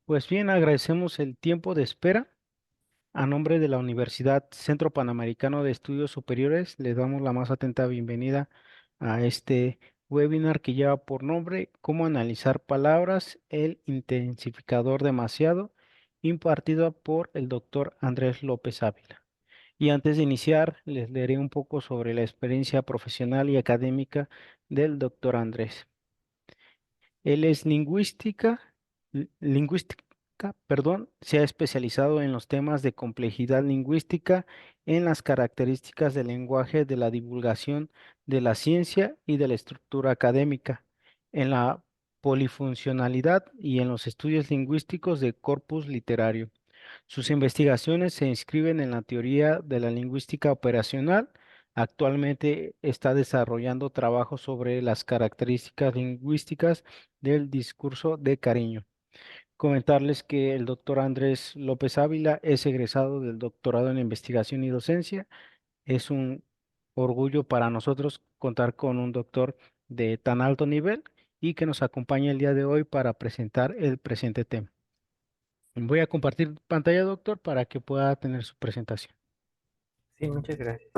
Pues bien, agradecemos el tiempo de espera. A nombre de la Universidad Centro Panamericano de Estudios Superiores, les damos la más atenta bienvenida a este webinar que lleva por nombre Cómo analizar palabras, el intensificador demasiado, impartido por el doctor Andrés López Ávila. Y antes de iniciar, les leeré un poco sobre la experiencia profesional y académica del doctor Andrés. Él es lingüística, perdón, se ha especializado en los temas de complejidad lingüística, en las características del lenguaje, de la divulgación de la ciencia y de la estructura académica, en la polifuncionalidad y en los estudios lingüísticos de corpus literario. Sus investigaciones se inscriben en la teoría de la lingüística operacional. Actualmente está desarrollando trabajos sobre las características lingüísticas del discurso de cariño. Comentarles que el doctor Andrés López Ávila es egresado del doctorado en investigación y docencia. Es un orgullo para nosotros contar con un doctor de tan alto nivel y que nos acompañe el día de hoy para presentar el presente tema. Voy a compartir pantalla, doctor, para que pueda tener su presentación. Sí, muchas gracias.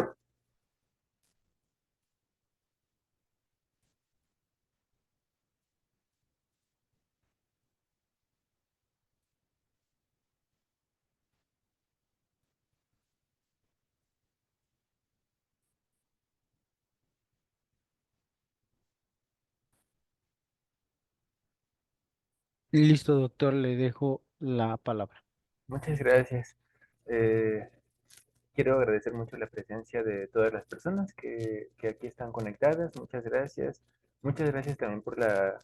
Listo, doctor, le dejo la palabra. Muchas gracias. Eh, Quiero agradecer mucho la presencia de todas las personas que aquí están conectadas. Muchas gracias. Muchas gracias también por la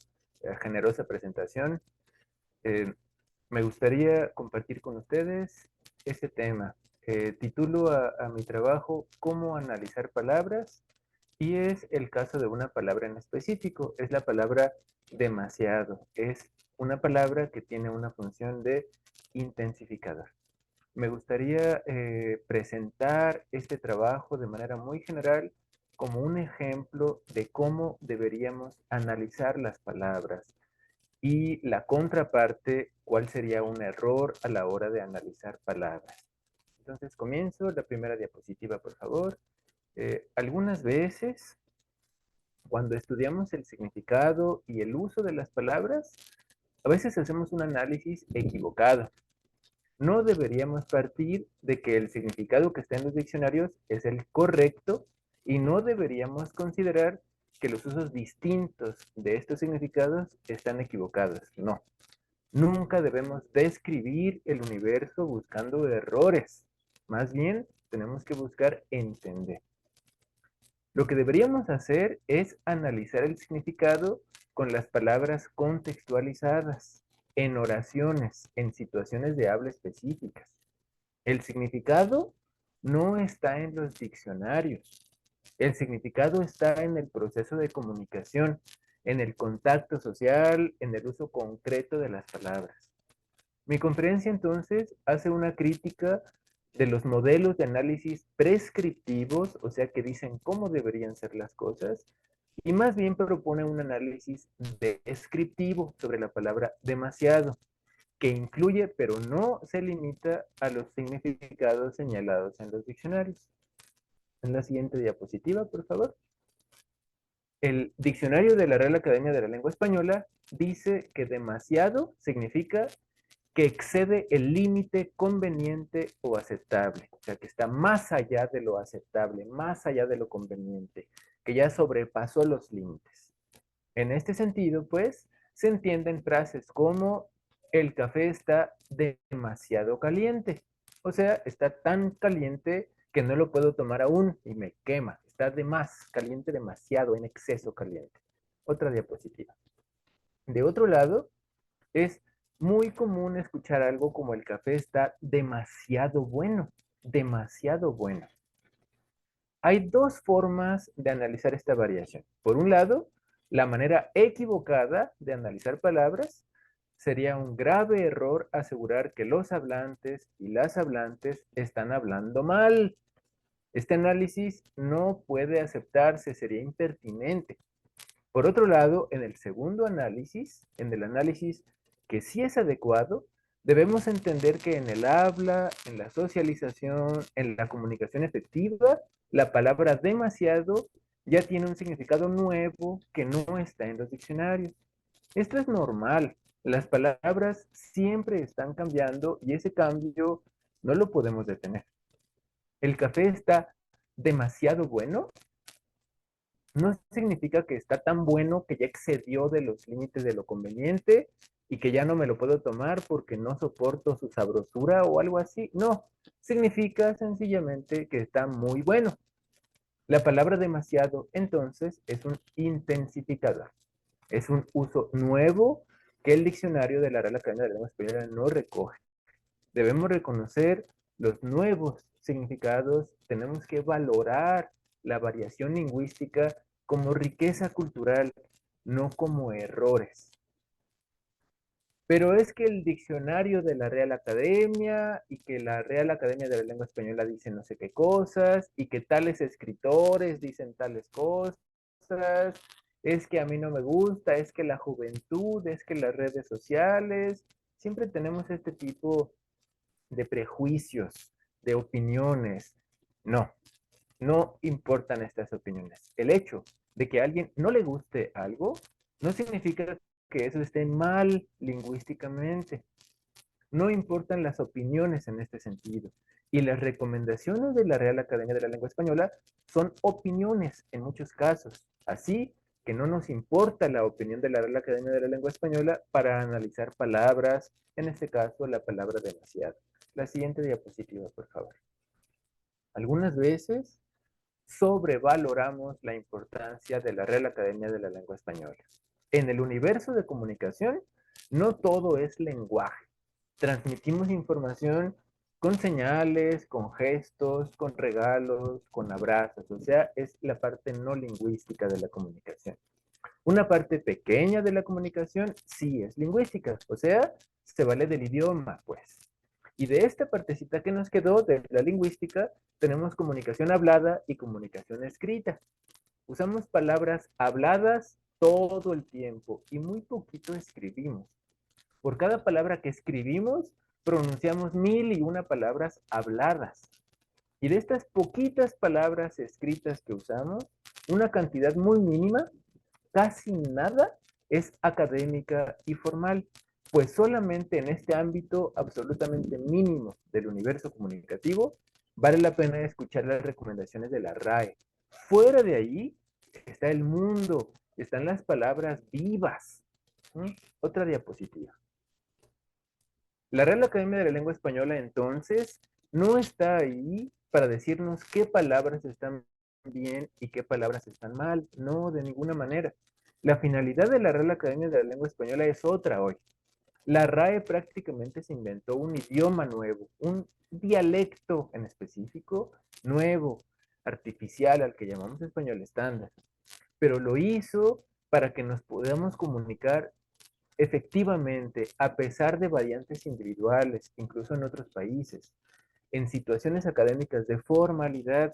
generosa presentación. Eh, Me gustaría compartir con ustedes este tema. Titulo a mi trabajo ¿Cómo analizar palabras? Y es el caso de una palabra en específico. Es la palabra demasiado. Es una palabra que tiene una función de intensificador. Me gustaría presentar este trabajo de manera muy general como un ejemplo de cómo deberíamos analizar las palabras y la contraparte, cuál sería un error a la hora de analizar palabras. Entonces comienzo la primera diapositiva, por favor. Algunas veces, cuando estudiamos el significado y el uso de las palabras, a veces hacemos un análisis equivocado. No deberíamos partir de que el significado que está en los diccionarios es el correcto y no deberíamos considerar que los usos distintos de estos significados están equivocados. No, nunca debemos describir el universo buscando errores. Más bien, tenemos que buscar entender. Lo que deberíamos hacer es analizar el significado con las palabras contextualizadas, en oraciones, en situaciones de habla específicas. El significado no está en los diccionarios. El significado está en el proceso de comunicación, en el contacto social, en el uso concreto de las palabras. Mi conferencia entonces hace una crítica de los modelos de análisis prescriptivos, o sea, que dicen cómo deberían ser las cosas, y más bien propone un análisis descriptivo sobre la palabra demasiado, que incluye, pero no se limita a los significados señalados en los diccionarios. En la siguiente diapositiva, por favor. El diccionario de la Real Academia de la Lengua Española dice que demasiado significa que excede el límite conveniente o aceptable, o sea, que está más allá de lo aceptable, más allá de lo conveniente, que ya sobrepasó los límites. En este sentido, pues, se entienden frases como el café está demasiado caliente, o sea, está tan caliente que no lo puedo tomar aún y me quema, está de más caliente, demasiado, en exceso caliente. Otra diapositiva. De otro lado, es muy común escuchar algo como el café está demasiado bueno, demasiado bueno. Hay dos formas de analizar esta variación. Por un lado, la manera equivocada de analizar palabras sería un grave error asegurar que los hablantes y las hablantes están hablando mal. Este análisis no puede aceptarse, sería impertinente. Por otro lado, en el segundo análisis, en el análisis que sí es adecuado, Debemos entender que en el habla, en la socialización, en la comunicación efectiva, la palabra demasiado ya tiene un significado nuevo que no está en los diccionarios. Esto es normal. Las palabras siempre están cambiando y ese cambio no lo podemos detener. El café está demasiado bueno, no significa que está tan bueno que ya excedió de los límites de lo conveniente y que ya no me lo puedo tomar porque no soporto su sabrosura o algo así. No, significa sencillamente que está muy bueno. La palabra demasiado entonces es un intensificador. Es un uso nuevo que el diccionario de la Real Academia de la Lengua Española no recoge. Debemos reconocer los nuevos significados, tenemos que valorar la variación lingüística como riqueza cultural, no como errores. Pero es que el diccionario de la Real Academia y que la Real Academia de la Lengua Española dice no sé qué cosas y que tales escritores dicen tales cosas, es que a mí no me gusta, es que la juventud, es que las redes sociales, siempre tenemos este tipo de prejuicios, de opiniones. No, no importan estas opiniones. El hecho de que a alguien no le guste algo no significa que eso esté mal lingüísticamente. No importan las opiniones en este sentido. Y las recomendaciones de la Real Academia de la Lengua Española son opiniones en muchos casos. Así que no nos importa la opinión de la Real Academia de la Lengua Española para analizar palabras, en este caso la palabra demasiado. La siguiente diapositiva, por favor. Algunas veces sobrevaloramos la importancia de la Real Academia de la Lengua Española. En el universo de comunicación, no todo es lenguaje. Transmitimos información con señales, con gestos, con regalos, con abrazos. O sea, es la parte no lingüística de la comunicación. Una parte pequeña de la comunicación sí es lingüística. O sea, se vale del idioma, pues. Y de esta partecita que nos quedó de la lingüística, tenemos comunicación hablada y comunicación escrita. Usamos palabras habladas todo el tiempo y muy poquito escribimos. Por cada palabra que escribimos, pronunciamos 1001 palabras habladas. Y de estas poquitas palabras escritas que usamos, una cantidad muy mínima, casi nada, es académica y formal, pues solamente en este ámbito absolutamente mínimo del universo comunicativo vale la pena escuchar las recomendaciones de la RAE. Fuera de ahí está el mundo, están las palabras vivas. Otra diapositiva. La Real Academia de la Lengua Española entonces no está ahí para decirnos qué palabras están bien y qué palabras están mal. No, de ninguna manera. La finalidad de la Real Academia de la Lengua Española es otra hoy. La RAE prácticamente se inventó un idioma nuevo, un dialecto en específico nuevo, artificial, al que llamamos español estándar. Pero lo hizo para que nos podamos comunicar efectivamente, a pesar de variantes individuales, incluso en otros países, en situaciones académicas de formalidad,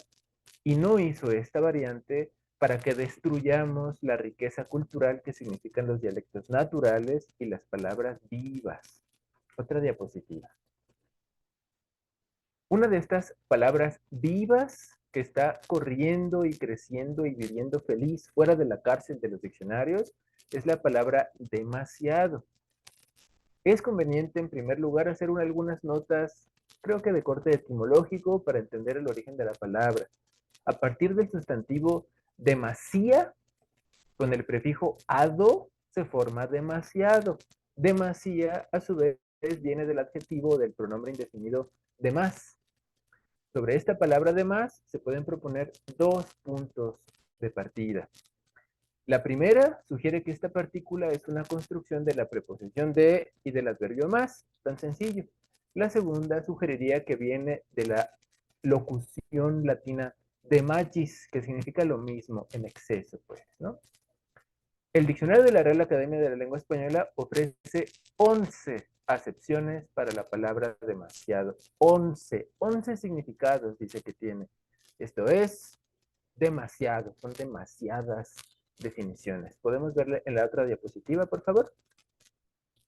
y no hizo esta variante para que destruyamos la riqueza cultural que significan los dialectos naturales y las palabras vivas. Otra diapositiva. Una de estas palabras vivas que está corriendo y creciendo y viviendo feliz fuera de la cárcel de los diccionarios es la palabra demasiado. Es conveniente, en primer lugar, hacer algunas notas, creo que de corte etimológico, para entender el origen de la palabra. A partir del sustantivo demasía, con el prefijo ado, se forma demasiado. Demasía, a su vez, viene del adjetivo del pronombre indefinido de más. Sobre esta palabra de más, se pueden proponer dos puntos de partida. La primera sugiere que esta partícula es una construcción de la preposición de y del adverbio más, tan sencillo. La segunda sugeriría que viene de la locución latina de magis, que significa lo mismo, en exceso, pues, ¿no? El diccionario de la Real Academia de la Lengua Española ofrece 11 acepciones para la palabra demasiado. 11 significados dice que tiene. Esto es demasiado, son demasiadas definiciones. ¿Podemos verle en la otra diapositiva, por favor?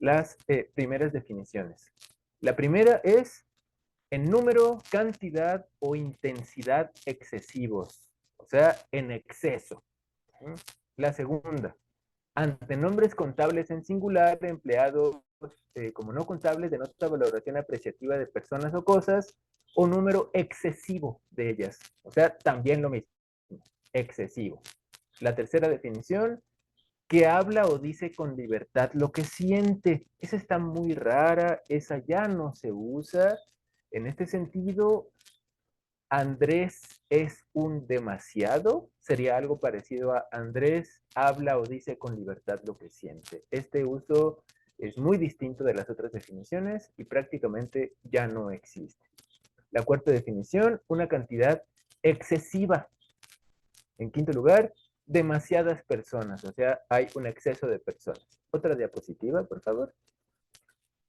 las primeras definiciones. La primera es en número, cantidad o intensidad excesivos, o sea, en exceso. La segunda, ante nombres contables en singular, empleados como no contables, denota valoración apreciativa de personas o cosas, o número excesivo de ellas. O sea, también lo mismo, excesivo. La tercera definición, que habla o dice con libertad lo que siente. Esa está muy rara, esa ya no se usa. En este sentido, Andrés es un demasiado, sería algo parecido a Andrés habla o dice con libertad lo que siente. Este uso es muy distinto de las otras definiciones y prácticamente ya no existe. La cuarta definición, una cantidad excesiva. En quinto lugar, demasiadas personas, o sea, hay un exceso de personas. Otra diapositiva, por favor.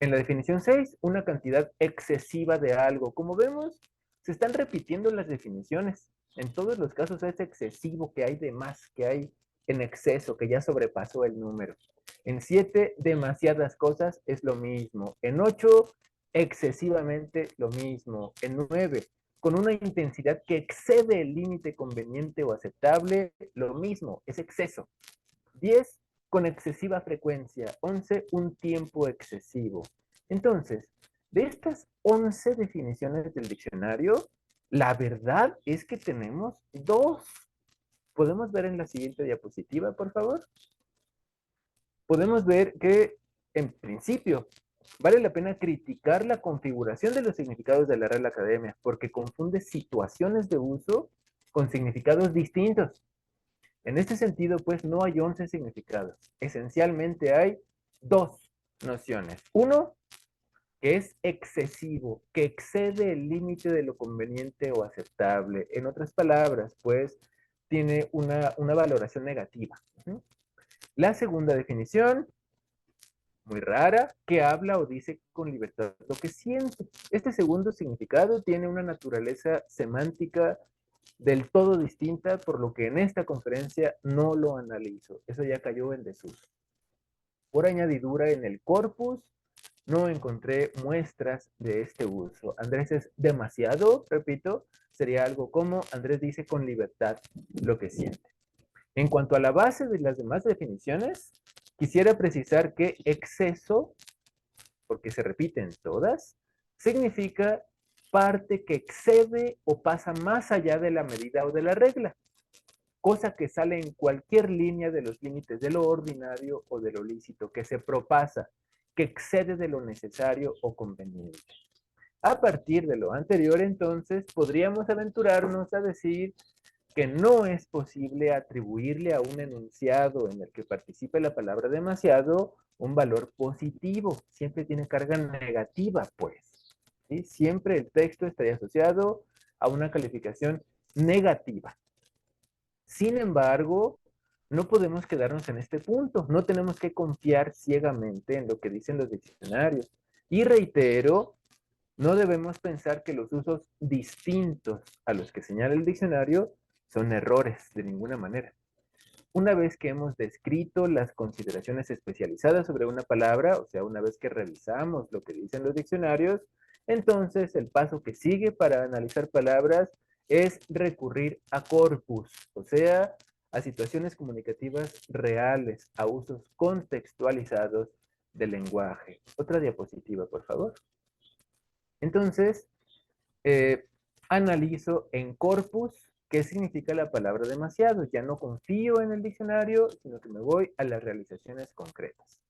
En la definición 6, una cantidad excesiva de algo. Como vemos, se están repitiendo las definiciones. En todos los casos es excesivo, que hay de más, que hay en exceso, que ya sobrepasó el número. En 7, demasiadas cosas es lo mismo. En 8, excesivamente lo mismo. En 9, con una intensidad que excede el límite conveniente o aceptable, lo mismo, es exceso. 10, con excesiva frecuencia. 11, un tiempo excesivo. Entonces, de estas 11 definiciones del diccionario, la verdad es que tenemos dos. Podemos ver en la siguiente diapositiva, por favor. Podemos ver que, en principio, vale la pena criticar la configuración de los significados de la Real Academia, porque confunde situaciones de uso con significados distintos. En este sentido, pues, no hay 11 significados. Esencialmente hay dos nociones. Uno, que es excesivo, que excede el límite de lo conveniente o aceptable. En otras palabras, pues, tiene una valoración negativa. La segunda definición, muy rara, que habla o dice con libertad lo que siente. Este segundo significado tiene una naturaleza semántica del todo distinta, por lo que en esta conferencia no lo analizo. Eso ya cayó en desuso. Por añadidura, en el corpus no encontré muestras de este uso. Andrés es demasiado, repito, sería algo como Andrés dice con libertad lo que siente. En cuanto a la base de las demás definiciones, quisiera precisar que exceso, porque se repiten todas, significa parte que excede o pasa más allá de la medida o de la regla, cosa que sale en cualquier línea de los límites de lo ordinario o de lo lícito, que se propasa, que excede de lo necesario o conveniente. A partir de lo anterior, entonces, podríamos aventurarnos a decir que no es posible atribuirle a un enunciado en el que participe la palabra demasiado un valor positivo. Siempre tiene carga negativa, pues. ¿Sí? Siempre el texto estaría asociado a una calificación negativa. Sin embargo, no podemos quedarnos en este punto. No tenemos que confiar ciegamente en lo que dicen los diccionarios. Y reitero, no debemos pensar que los usos distintos a los que señala el diccionario son errores de ninguna manera. Una vez que hemos descrito las consideraciones especializadas sobre una palabra, o sea, una vez que revisamos lo que dicen los diccionarios, entonces el paso que sigue para analizar palabras es recurrir a corpus, o sea, a situaciones comunicativas reales, a usos contextualizados del lenguaje. Otra diapositiva, por favor. Entonces, analizo en corpus qué significa la palabra demasiado. Ya no confío en el diccionario, sino que me voy a las realizaciones concretas.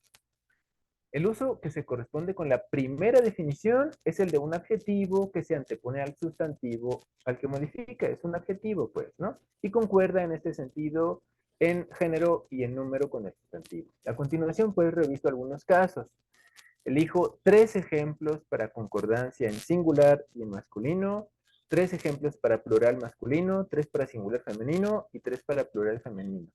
El uso que se corresponde con la primera definición es el de un adjetivo que se antepone al sustantivo al que modifica. Es un adjetivo, pues, ¿no? Y concuerda en este sentido en género y en número con el sustantivo. A continuación, pues, reviso algunos casos. Elijo 3 ejemplos para concordancia en singular y en masculino, 3 ejemplos para plural masculino, 3 para singular femenino y 3 para plural femenino.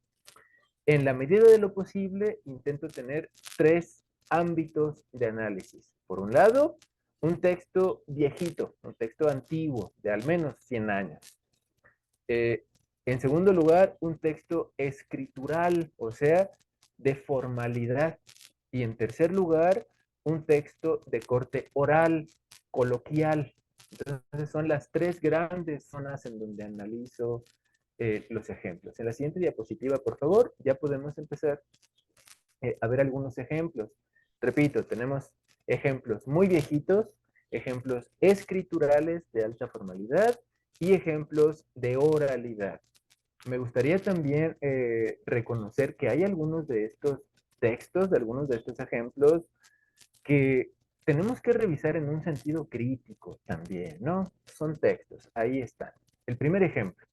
En la medida de lo posible, intento tener 3 ámbitos de análisis. Por un lado, un texto viejito, un texto antiguo, de al menos 100 años. En segundo lugar, un texto escritural, o sea, de formalidad. Y en tercer lugar, un texto de corte oral, coloquial. Entonces son las tres grandes zonas en donde analizo los ejemplos. En la siguiente diapositiva, por favor, ya podemos empezar a ver algunos ejemplos. Repito, tenemos ejemplos muy viejitos, ejemplos escriturales de alta formalidad y ejemplos de oralidad. Me gustaría también reconocer que hay algunos de estos textos, de algunos de estos ejemplos, que tenemos que revisar en un sentido crítico también, ¿no? Son textos, ahí están. El primer ejemplo.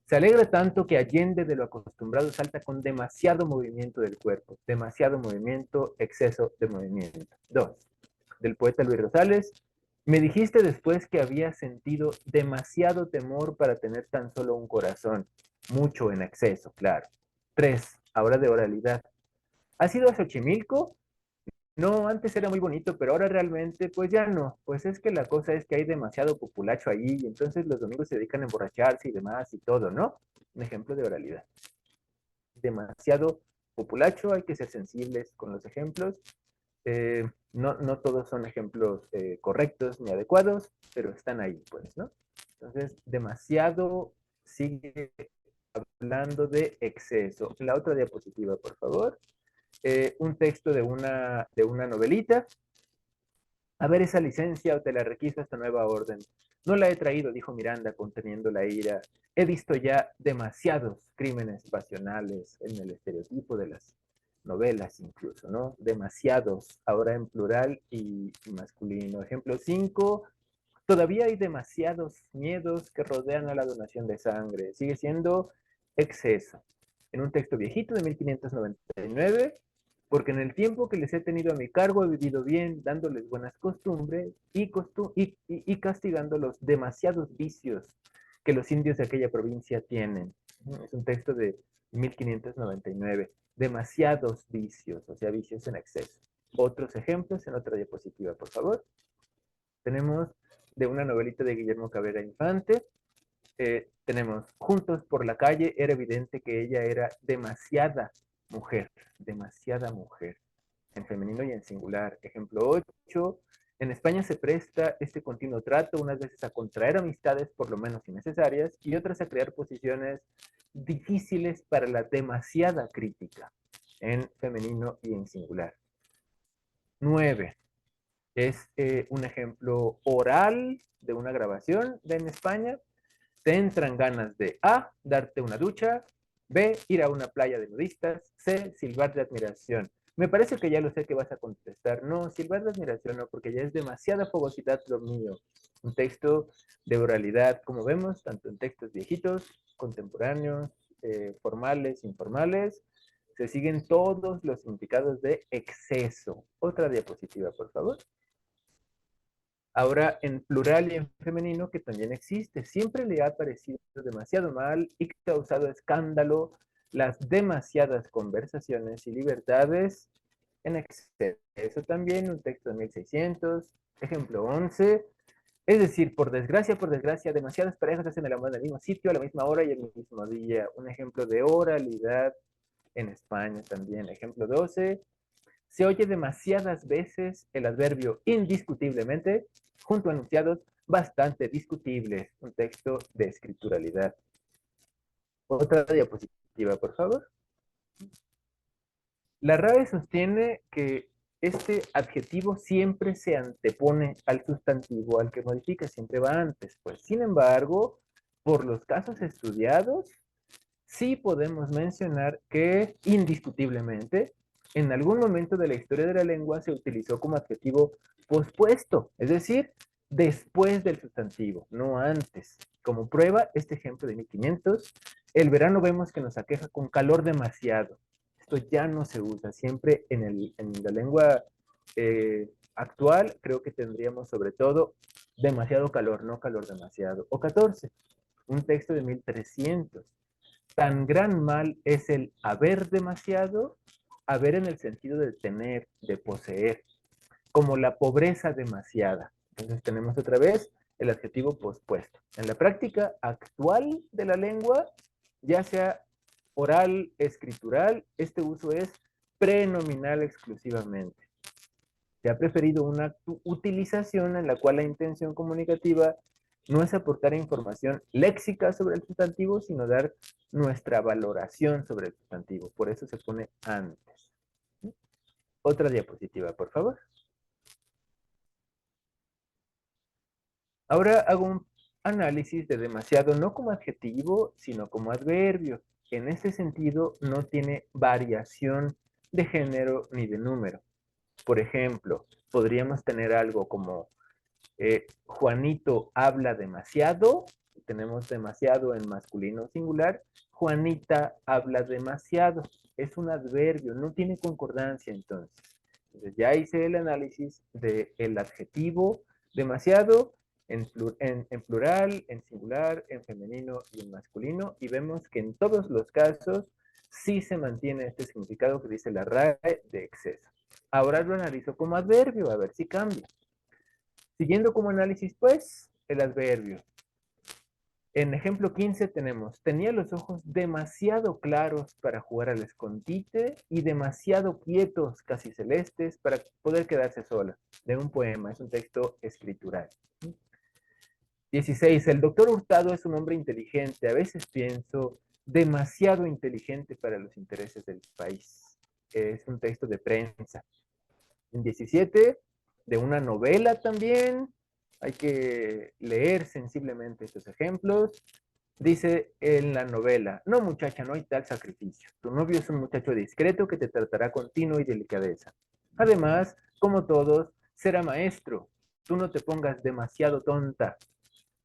Se alegra tanto que allende de lo acostumbrado salta con demasiado movimiento del cuerpo. Demasiado movimiento, exceso de movimiento. Dos, del poeta Luis Rosales. Me dijiste después que había sentido demasiado temor para tener tan solo un corazón. Mucho en exceso, claro. Tres, ahora de oralidad. ¿Has ido a Xochimilco? No, antes era muy bonito, pero ahora realmente, pues ya no. Pues es que la cosa es que hay demasiado populacho ahí y entonces los domingos se dedican a emborracharse y demás y todo, ¿no? Un ejemplo de oralidad. Demasiado populacho, hay que ser sensibles con los ejemplos. No todos son ejemplos correctos ni adecuados, pero están ahí, pues, ¿no? Entonces, demasiado sigue hablando de exceso. La otra diapositiva, por favor. Un texto de una novelita. A ver esa licencia o te la requiso esta nueva orden. No la he traído, dijo Miranda, conteniendo la ira. He visto ya demasiados crímenes pasionales en el estereotipo de las novelas incluso, ¿no? Demasiados, ahora en plural y masculino. Ejemplo 5. Todavía hay demasiados miedos que rodean a la donación de sangre. Sigue siendo exceso. En un texto viejito de 1599, porque en el tiempo que les he tenido a mi cargo he vivido bien, dándoles buenas costumbres y castigando los demasiados vicios que los indios de aquella provincia tienen. Es un texto de 1599. Demasiados vicios, o sea, vicios en exceso. Otros ejemplos en otra diapositiva, por favor. Tenemos de una novelita de Guillermo Cabrera Infante. Tenemos Juntos por la calle. Era evidente que ella era demasiada mujer, en femenino y en singular. Ejemplo 8. En España se presta este continuo trato, unas veces a contraer amistades por lo menos innecesarias y otras a crear posiciones difíciles para la demasiada crítica, en femenino y en singular. 9. Es un ejemplo oral de una grabación de en España. Te entran ganas de A, darte una ducha, B, ir a una playa de nudistas, C, silbar de admiración. Me parece que ya lo sé que vas a contestar. No, silbar de admiración no, porque ya es demasiada fogosidad lo mío. Un texto de oralidad, como vemos, tanto en textos viejitos, contemporáneos, formales, informales, se siguen todos los significados de exceso. Otra diapositiva, por favor. Ahora en plural y en femenino, que también existe. Siempre le ha parecido demasiado mal y causado escándalo las demasiadas conversaciones y libertades en exceso. Eso también, un texto de 1600, ejemplo 11. Es decir, por desgracia, demasiadas parejas hacen el amor en el mismo sitio, a la misma hora y el mismo día. Un ejemplo de oralidad en España también. Ejemplo 12. Se oye demasiadas veces el adverbio indiscutiblemente junto a enunciados bastante discutibles. Un texto de escrituralidad. Otra diapositiva, por favor. La RAE sostiene que este adjetivo siempre se antepone al sustantivo, al que modifica, siempre va antes. Pues, sin embargo, por los casos estudiados, sí podemos mencionar que indiscutiblemente en algún momento de la historia de la lengua se utilizó como adjetivo pospuesto, es decir, después del sustantivo, no antes. Como prueba, este ejemplo de 1500, el verano vemos que nos aqueja con calor demasiado. Esto ya no se usa. Siempre en la lengua actual creo que tendríamos sobre todo demasiado calor, no calor demasiado. O 14, un texto de 1300. Tan gran mal es el haber demasiado, haber en el sentido de tener, de poseer, como la pobreza demasiada. Entonces tenemos otra vez el adjetivo pospuesto. En la práctica actual de la lengua, ya sea oral, escritural, este uso es prenominal exclusivamente. Se ha preferido una utilización en la cual la intención comunicativa no es aportar información léxica sobre el sustantivo, sino dar nuestra valoración sobre el sustantivo. Por eso se pone antes. Otra diapositiva, por favor. Ahora hago un análisis de demasiado no como adjetivo, sino como adverbio. En este sentido, no tiene variación de género ni de número. Por ejemplo, podríamos tener algo como Juanito habla demasiado, tenemos demasiado en masculino singular, Juanita habla demasiado, es un adverbio, no tiene concordancia entonces. Entonces ya hice el análisis del adjetivo demasiado en plural, en singular, en femenino y en masculino, y vemos que en todos los casos sí se mantiene este significado que dice la RAE de exceso. Ahora lo analizo como adverbio, a ver si cambia. Siguiendo como análisis, pues, el adverbio. En ejemplo 15 tenemos, tenía los ojos demasiado claros para jugar al escondite y demasiado quietos, casi celestes, para poder quedarse sola. De un poema, es un texto escritural. 16. El doctor Hurtado es un hombre inteligente. A veces pienso, demasiado inteligente para los intereses del país. Es un texto de prensa. En 17, de una novela también. Hay que leer sensiblemente estos ejemplos. Dice en la novela, no muchacha, no hay tal sacrificio. Tu novio es un muchacho discreto que te tratará con tino y delicadeza. Además, como todos, será maestro. Tú no te pongas demasiado tonta.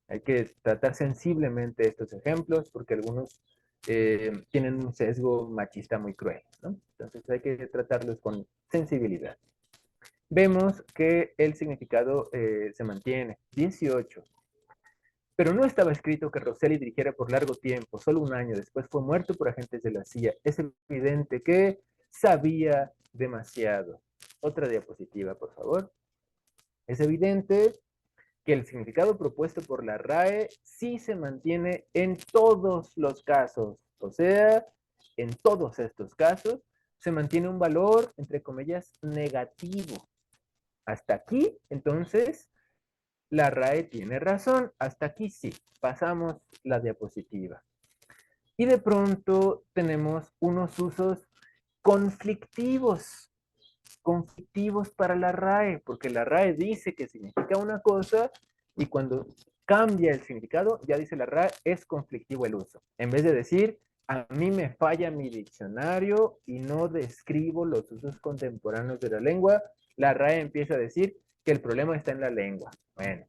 Hay que tratar sensiblemente estos ejemplos porque algunos tienen un sesgo machista muy cruel, ¿no? Entonces hay que tratarlos con sensibilidad. Vemos que el significado se mantiene. 18. Pero no estaba escrito que Rosselli dirigiera por largo tiempo, solo un año después fue muerto por agentes de la CIA. Es evidente que sabía demasiado. Otra diapositiva, por favor. Es evidente que el significado propuesto por la RAE sí se mantiene en todos los casos. O sea, en todos estos casos se mantiene un valor, entre comillas, negativo. Hasta aquí, entonces, la RAE tiene razón. Hasta aquí sí. Pasamos la diapositiva. Y de pronto tenemos unos usos conflictivos. Conflictivos para la RAE, porque la RAE dice que significa una cosa y cuando cambia el significado, ya dice la RAE, es conflictivo el uso. En vez de decir, a mí me falla mi diccionario y no describo los usos contemporáneos de la lengua, la RAE empieza a decir que el problema está en la lengua. Bueno,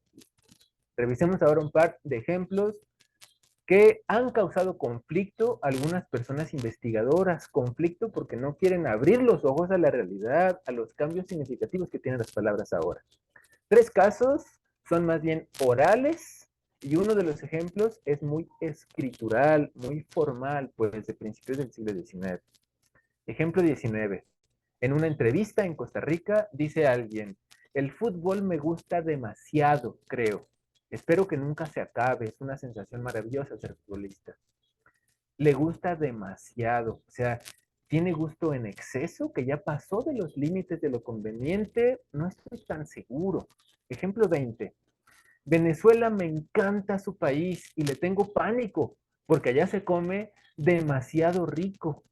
revisemos ahora un par de ejemplos que han causado conflicto a algunas personas investigadoras, conflicto porque no quieren abrir los ojos a la realidad, a los cambios significativos que tienen las palabras ahora. 3 casos son más bien orales y uno de los ejemplos es muy escritural, muy formal, pues de principios del siglo XIX. Ejemplo 19. En una entrevista en Costa Rica dice alguien, el fútbol me gusta demasiado, creo. Espero que nunca se acabe, es una sensación maravillosa ser futbolista. Le gusta demasiado, o sea, tiene gusto en exceso, que ya pasó de los límites de lo conveniente, no estoy tan seguro. Ejemplo 20. Venezuela me encanta su país y le tengo pánico, porque allá se come demasiado rico.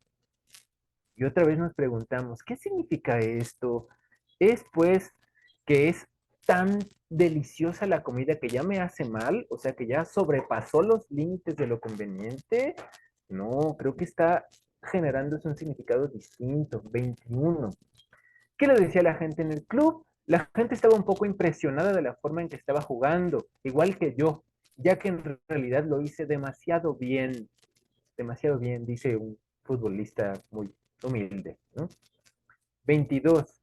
Y otra vez nos preguntamos, ¿qué significa esto? ¿Es pues que es tan deliciosa la comida que ya me hace mal? O sea, que ya sobrepasó los límites de lo conveniente. No, creo que está generándose un significado distinto. 21. ¿Qué le decía la gente en el club? La gente estaba un poco impresionada de la forma en que estaba jugando, igual que yo, ya que en realidad lo hice demasiado bien, dice un futbolista muy humilde, ¿no? 22.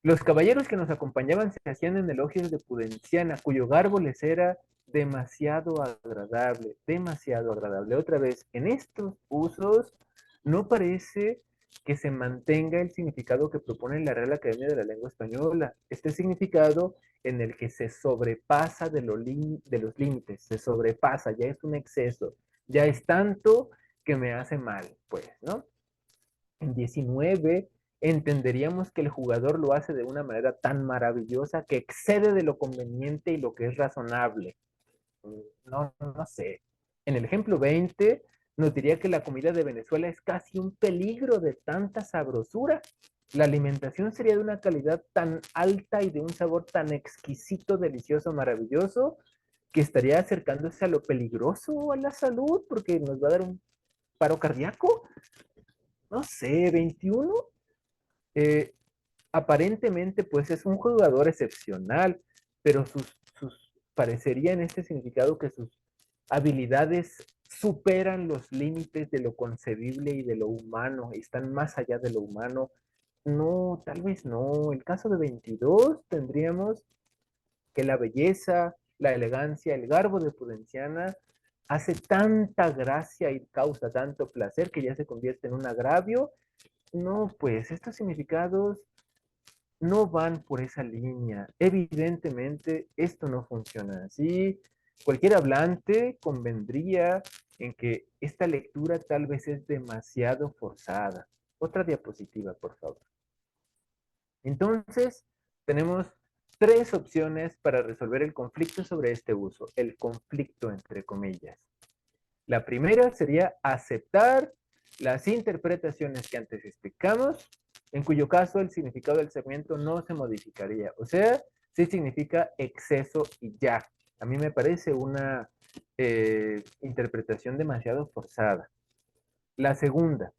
Los caballeros que nos acompañaban se hacían en elogios de Pudenciana, cuyo garbo les era demasiado agradable, demasiado agradable. Otra vez, en estos usos no parece que se mantenga el significado que propone la Real Academia de la Lengua Española. Este significado en el que se sobrepasa de los límites, se sobrepasa, ya es un exceso, ya es tanto que me hace mal, pues, ¿no? En 19 entenderíamos que el jugador lo hace de una manera tan maravillosa que excede de lo conveniente y lo que es razonable. No, no sé. En el ejemplo 20, nos diría que la comida de Venezuela es casi un peligro de tanta sabrosura. La alimentación sería de una calidad tan alta y de un sabor tan exquisito, delicioso, maravilloso, que estaría acercándose a lo peligroso a la salud, porque nos va a dar un paro cardíaco. No sé, 21. Eh, Aparentemente, pues es un jugador excepcional, pero parecería en este significado que sus habilidades superan los límites de lo concebible y de lo humano, están más allá de lo humano. No, tal vez no. El caso de 22 tendríamos que la belleza, la elegancia, el garbo de Prudenciana hace tanta gracia y causa tanto placer que ya se convierte en un agravio. No, pues estos significados no van por esa línea. Evidentemente, esto no funciona así. Cualquier hablante convendría en que esta lectura tal vez es demasiado forzada. Otra diapositiva, por favor. Entonces, tenemos tres opciones para resolver el conflicto sobre este uso. El conflicto, entre comillas. La primera sería aceptar las interpretaciones que antes explicamos, en cuyo caso el significado del segmento no se modificaría. O sea, sí significa exceso y ya. A mí me parece una interpretación demasiado forzada. La segunda,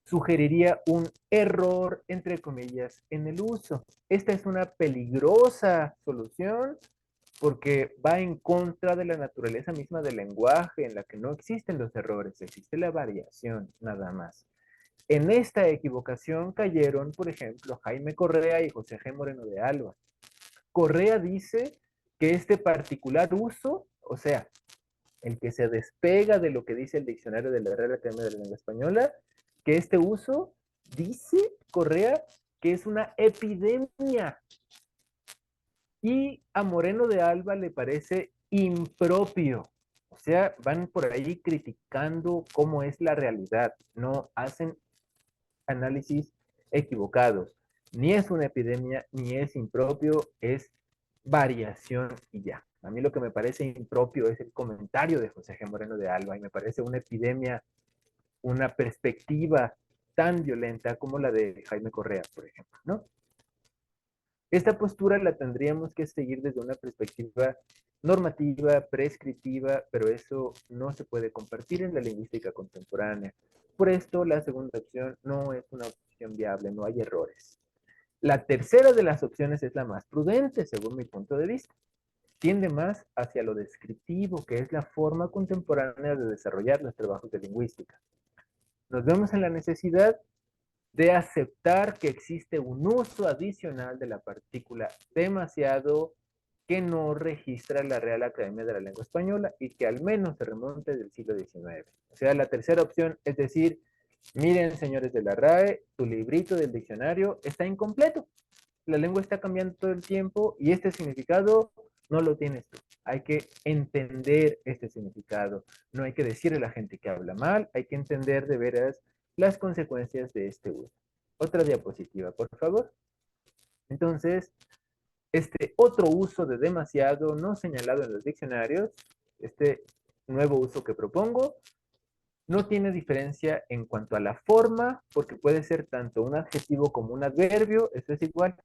sugeriría un error, entre comillas, en el uso. Esta es una peligrosa solución porque va en contra de la naturaleza misma del lenguaje, en la que no existen los errores, existe la variación, nada más. En esta equivocación cayeron, por ejemplo, Jaime Correa y José G. Moreno de Alba. Correa dice que este particular uso, o sea, el que se despega de lo que dice el diccionario de la Real Academia de la Lengua Española, que este uso, dice Correa, que es una epidemia. Y a Moreno de Alba le parece impropio. O sea, van por ahí criticando cómo es la realidad, no hacen análisis equivocados. Ni es una epidemia, ni es impropio, es variación y ya. A mí lo que me parece impropio es el comentario de José G. Moreno de Alba y me parece una epidemia, una perspectiva tan violenta como la de Jaime Correa, por ejemplo, ¿no? Esta postura la tendríamos que seguir desde una perspectiva normativa, prescriptiva, pero eso no se puede compartir en la lingüística contemporánea. Por esto, la segunda opción no es una opción viable, no hay errores. La tercera de las opciones es la más prudente, según mi punto de vista. Tiende más hacia lo descriptivo, que es la forma contemporánea de desarrollar los trabajos de lingüística. Nos vemos en la necesidad de aceptar que existe un uso adicional de la partícula demasiado que no registra la Real Academia de la Lengua Española y que al menos se remonte del siglo XIX. O sea, la tercera opción es decir, miren, señores de la RAE, tu librito del diccionario está incompleto. La lengua está cambiando todo el tiempo y este significado no lo tienes tú. Hay que entender este significado. No hay que decirle a la gente que habla mal, hay que entender de veras las consecuencias de este uso. Otra diapositiva, por favor. Entonces, este otro uso de demasiado no señalado en los diccionarios, este nuevo uso que propongo, no tiene diferencia en cuanto a la forma, porque puede ser tanto un adjetivo como un adverbio, eso es igual.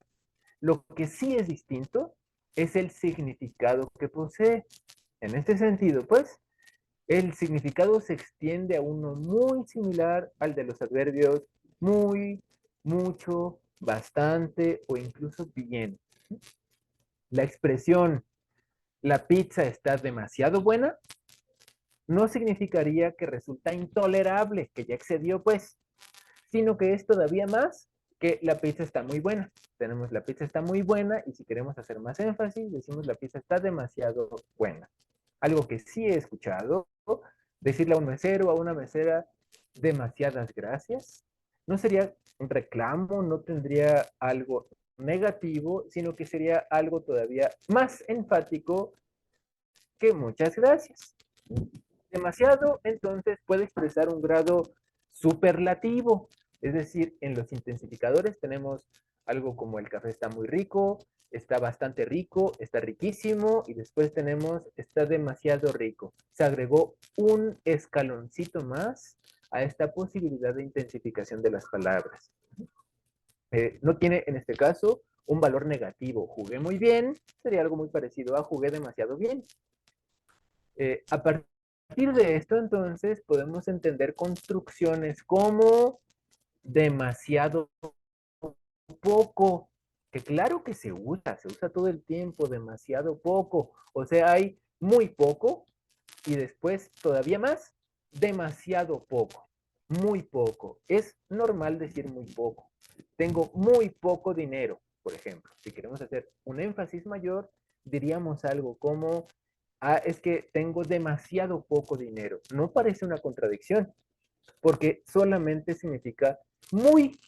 Lo que sí es distinto es el significado que posee. En este sentido, pues, el significado se extiende a uno muy similar al de los adverbios muy, mucho, bastante o incluso bien. La expresión la pizza está demasiado buena no significaría que resulta intolerable, que ya excedió, pues, sino que es todavía más que la pizza está muy buena. Tenemos la pizza está muy buena y si queremos hacer más énfasis, decimos la pizza está demasiado buena. Algo que sí he escuchado, decirle a un mesero, a una mesera, demasiadas gracias, no sería un reclamo, no tendría algo negativo, sino que sería algo todavía más enfático que muchas gracias. Demasiado, entonces, puede expresar un grado superlativo. Es decir, en los intensificadores tenemos algo como el café está muy rico, está bastante rico, está riquísimo, y después tenemos está demasiado rico. Se agregó un escaloncito más a esta posibilidad de intensificación de las palabras. No tiene en este caso un valor negativo. Jugué muy bien, sería algo muy parecido a jugué demasiado bien. A partir de esto, entonces, podemos entender construcciones como demasiado poco, que claro que se usa todo el tiempo, demasiado poco. O sea, hay muy poco y después todavía más, demasiado poco, muy poco. Es normal decir muy poco. Tengo muy poco dinero, por ejemplo. Si queremos hacer un énfasis mayor, diríamos algo como, ah, es que tengo demasiado poco dinero. No parece una contradicción, porque solamente significa muy,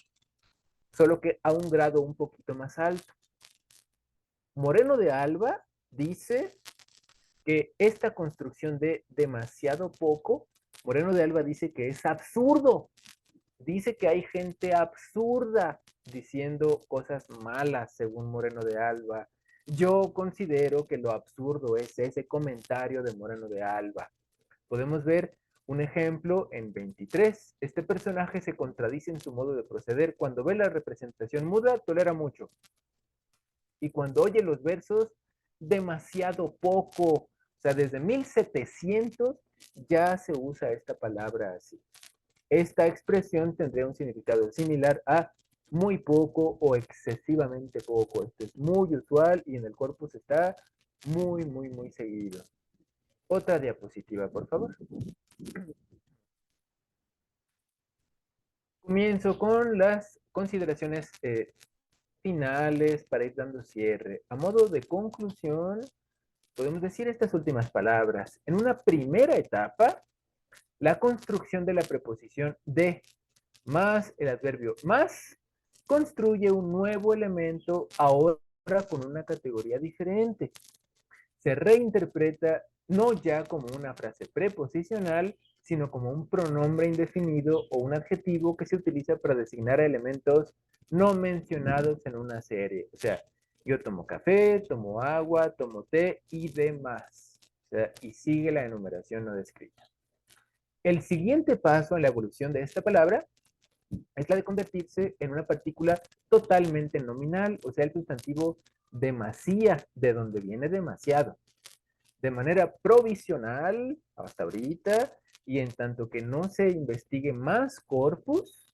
solo que a un grado un poquito más alto. Moreno de Alba dice que esta construcción de demasiado poco, Moreno de Alba dice que es absurdo. Dice que hay gente absurda diciendo cosas malas, según Moreno de Alba. Yo considero que lo absurdo es ese comentario de Moreno de Alba. Podemos ver un ejemplo en 23. Este personaje se contradice en su modo de proceder. Cuando ve la representación muda, tolera mucho. Y cuando oye los versos, demasiado poco. O sea, desde 1700 ya se usa esta palabra así. Esta expresión tendría un significado similar a muy poco o excesivamente poco. Esto es muy usual y en el corpus está muy, muy, muy seguido. Otra diapositiva, por favor. Comienzo con las consideraciones finales para ir dando cierre. A modo de conclusión, podemos decir estas últimas palabras. En una primera etapa, la construcción de la preposición de más el adverbio más construye un nuevo elemento ahora con una categoría diferente. Se reinterpreta no ya como una frase preposicional, sino como un pronombre indefinido o un adjetivo que se utiliza para designar a elementos no mencionados en una serie. O sea, yo tomo café, tomo agua, tomo té y demás. O sea, y sigue la enumeración no descrita. El siguiente paso en la evolución de esta palabra es la de convertirse en una partícula totalmente nominal, o sea, el sustantivo demasía, de donde viene demasiado. De manera provisional, hasta ahorita, y en tanto que no se investigue más corpus,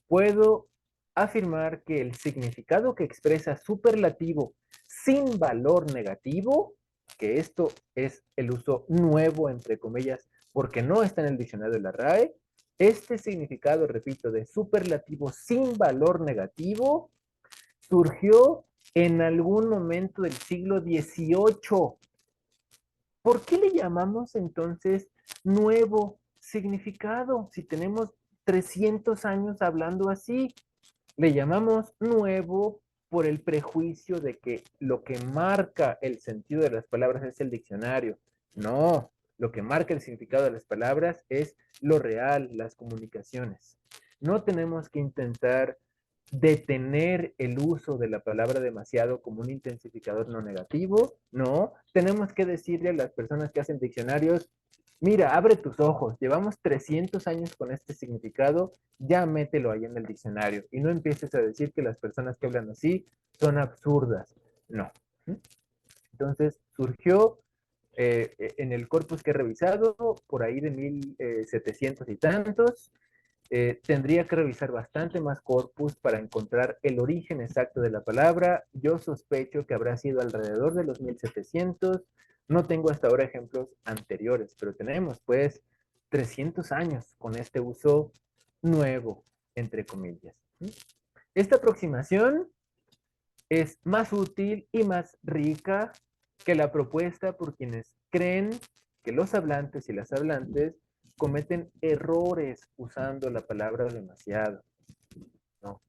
puedo afirmar que el significado que expresa superlativo sin valor negativo, que esto es el uso nuevo, entre comillas, porque no está en el diccionario de la RAE, este significado, repito, de superlativo sin valor negativo, surgió en algún momento del siglo XVIII. ¿Por qué le llamamos entonces nuevo significado si tenemos 300 años hablando así? Le llamamos nuevo por el prejuicio de que lo que marca el sentido de las palabras es el diccionario. No, lo que marca el significado de las palabras es lo real, las comunicaciones. No tenemos que intentar detener el uso de la palabra demasiado como un intensificador no negativo. No, tenemos que decirle a las personas que hacen diccionarios, mira, abre tus ojos, llevamos 300 años con este significado, ya mételo ahí en el diccionario y no empieces a decir que las personas que hablan así son absurdas. No. Entonces surgió en el corpus que he revisado, por ahí de 1700 y tantos. Tendría que revisar bastante más corpus para encontrar el origen exacto de la palabra. Yo sospecho que habrá sido alrededor de los 1700. No tengo hasta ahora ejemplos anteriores, pero tenemos pues 300 años con este uso nuevo, entre comillas. Esta aproximación es más útil y más rica que la propuesta por quienes creen que los hablantes y las hablantes cometen errores usando la palabra demasiado. ¿No?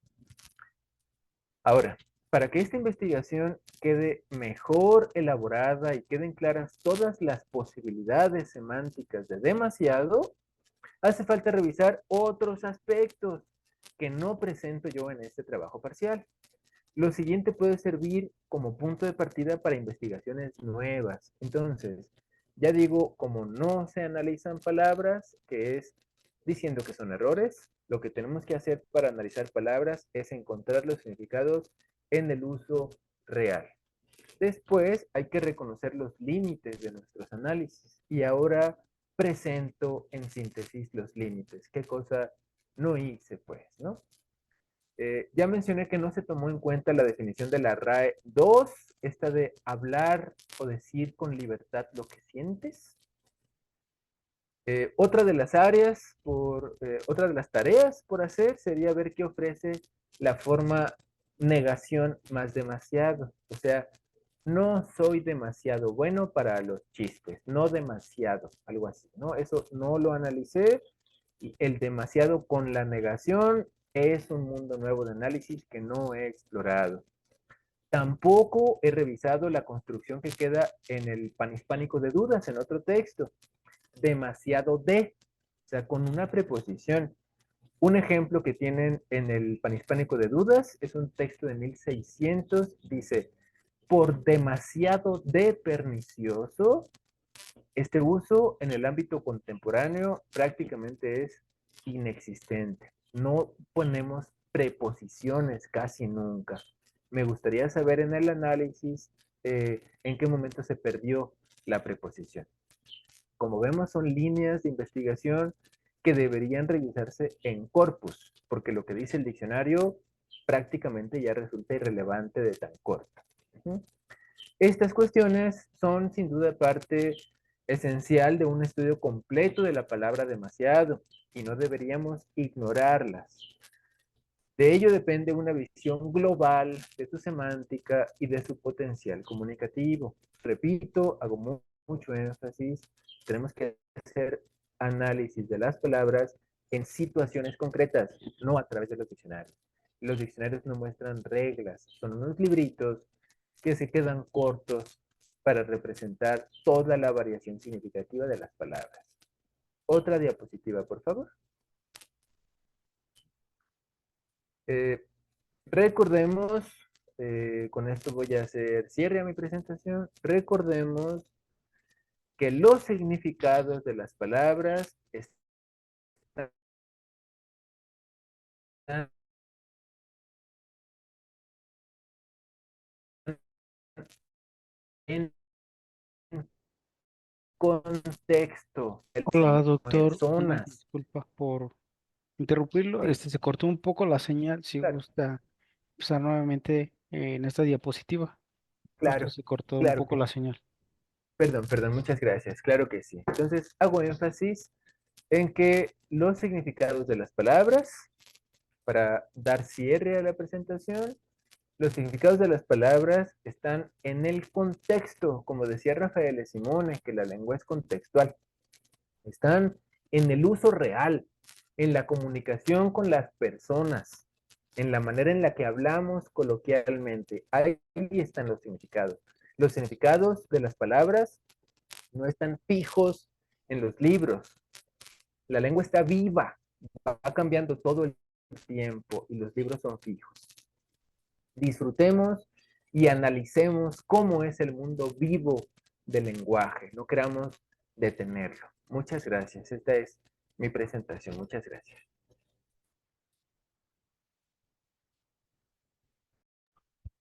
Ahora, para que esta investigación quede mejor elaborada y queden claras todas las posibilidades semánticas de demasiado, hace falta revisar otros aspectos. que no presento yo en este trabajo parcial. Lo siguiente puede servir como punto de partida para investigaciones nuevas. Entonces, ya digo, como no se analizan palabras, que es diciendo que son errores, lo que tenemos que hacer para analizar palabras es encontrar los significados en el uso real. Después hay que reconocer los límites de nuestros análisis. Y ahora presento en síntesis los límites. ¿Qué cosa no hice, pues, no? Ya mencioné que no se tomó en cuenta la definición de la RAE 2, esta de hablar o decir con libertad lo que sientes. Otra de las áreas, otra de las tareas por hacer sería ver qué ofrece la forma negación más demasiado. O sea, no soy demasiado bueno para los chistes, no demasiado, algo así, ¿no? Eso no lo analicé y el demasiado con la negación es un mundo nuevo de análisis que no he explorado. Tampoco he revisado la construcción que queda en el panhispánico de dudas, en otro texto. Demasiado de, o sea, con una preposición. Un ejemplo que tienen en el panhispánico de dudas es un texto de 1600, dice, por demasiado de pernicioso, este uso en el ámbito contemporáneo prácticamente es inexistente. No ponemos preposiciones casi nunca. Me gustaría saber en el análisis en qué momento se perdió la preposición. Como vemos, son líneas de investigación que deberían revisarse en corpus, porque lo que dice el diccionario prácticamente ya resulta irrelevante de tan corto. Estas cuestiones son sin duda parte esencial de un estudio completo de la palabra demasiado y no deberíamos ignorarlas. De ello depende una visión global de su semántica y de su potencial comunicativo. Repito, hago mucho énfasis, tenemos que hacer análisis de las palabras en situaciones concretas, no a través de los diccionarios. Los diccionarios no muestran reglas, son unos libritos que se quedan cortos para representar toda la variación significativa de las palabras. Otra diapositiva, por favor. Eh, Recordemos, con esto voy a hacer cierre a mi presentación, recordemos que los significados de las palabras están en contexto, Hola, doctor. Una personas. disculpa por interrumpirlo. Sí, Se cortó un poco la señal. Si claro, gusta usar nuevamente en esta diapositiva. Justo claro, se cortó un claro poco que la sí. señal. Perdón, muchas gracias, claro que sí. Entonces, hago énfasis en que los significados de las palabras, para dar cierre a la presentación, los significados de las palabras están en el contexto, como decía Rafael Simone, que la lengua es contextual. Están en el uso real, en la comunicación con las personas, en la manera en la que hablamos coloquialmente. Ahí están los significados. Los significados de las palabras no están fijos en los libros. La lengua está viva, va cambiando todo el tiempo y los libros son fijos. Disfrutemos y analicemos cómo es el mundo vivo del lenguaje. No queramos detenerlo. Muchas gracias. Esta es mi presentación. Muchas gracias.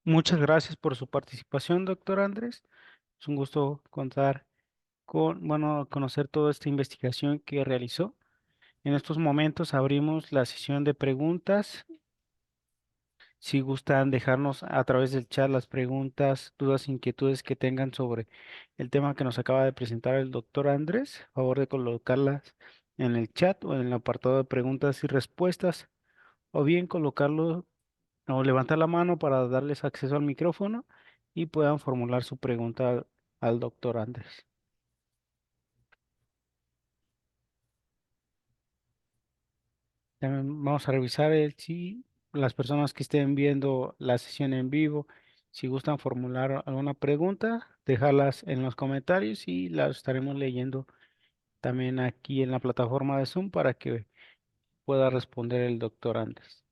Muchas gracias por su participación, doctor Andrés. Es un gusto contar con, bueno, conocer toda esta investigación que realizó. En estos momentos abrimos la sesión de preguntas. Si gustan dejarnos a través del chat las preguntas, dudas, inquietudes que tengan sobre el tema que nos acaba de presentar el doctor Andrés, favor de colocarlas en el chat o en el apartado de preguntas y respuestas, o bien colocarlo o levantar la mano para darles acceso al micrófono y puedan formular su pregunta al doctor Andrés. También vamos a revisar si las personas que estén viendo la sesión en vivo, si gustan formular alguna pregunta, dejarlas en los comentarios y las estaremos leyendo también aquí en la plataforma de Zoom para que pueda responder el doctor Andrés.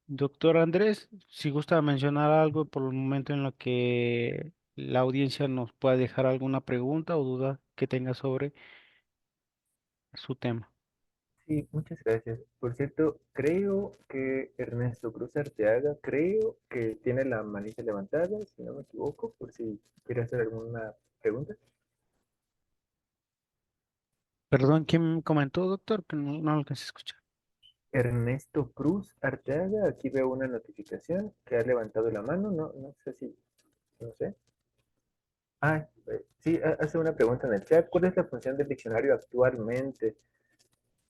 Doctor Andrés, si gusta mencionar algo por el momento en lo que la audiencia nos pueda dejar alguna pregunta o duda que tenga sobre su tema. Sí, muchas gracias. Por cierto, creo que Ernesto Cruz Arteaga, creo que tiene la manita levantada, si no me equivoco, por si quiere hacer alguna pregunta. Perdón, ¿quién comentó, doctor? Que no alcancé a escuchar. Ernesto Cruz Arteaga, aquí veo una notificación que ha levantado la mano, no sé si, no sé. Ah, sí, hace una pregunta en el chat. ¿Cuál es la función del diccionario actualmente?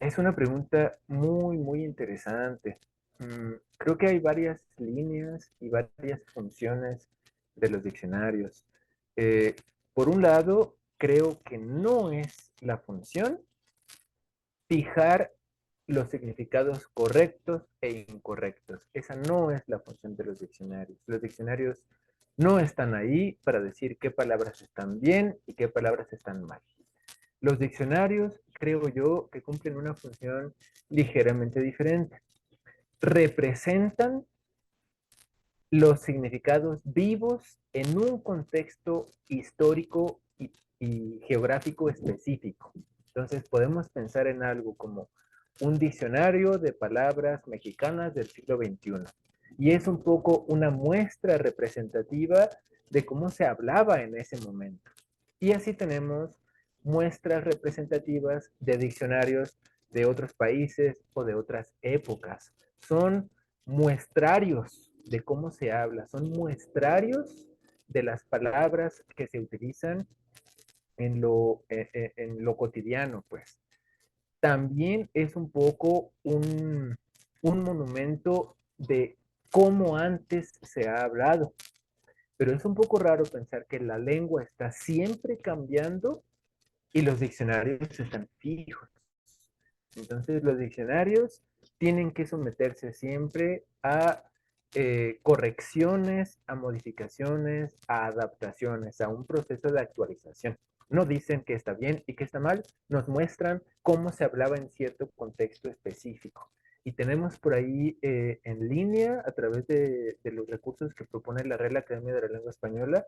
Es una pregunta muy, muy interesante. Creo que hay varias líneas y varias funciones de los diccionarios. Eh, por un lado, creo que no es la función fijar los significados correctos e incorrectos. Esa no es la función de los diccionarios. Los diccionarios no están ahí para decir qué palabras están bien y qué palabras están mal. Los diccionarios, creo yo, que cumplen una función ligeramente diferente. Representan los significados vivos en un contexto histórico y geográfico específico. Entonces podemos pensar en algo como un diccionario de palabras mexicanas del siglo XXI. Y es un poco una muestra representativa de cómo se hablaba en ese momento. Y así tenemos muestras representativas de diccionarios de otros países o de otras épocas. Son muestrarios de cómo se habla, son muestrarios de las palabras que se utilizan en lo cotidiano, pues. También es un poco un monumento de cómo antes se ha hablado, pero es un poco raro pensar que la lengua está siempre cambiando y los diccionarios están fijos. Entonces los diccionarios tienen que someterse siempre a correcciones, a modificaciones, a adaptaciones, a un proceso de actualización. No dicen que está bien y que está mal, nos muestran cómo se hablaba en cierto contexto específico. Y tenemos por ahí en línea, a través de los recursos que propone la Real Academia de la Lengua Española,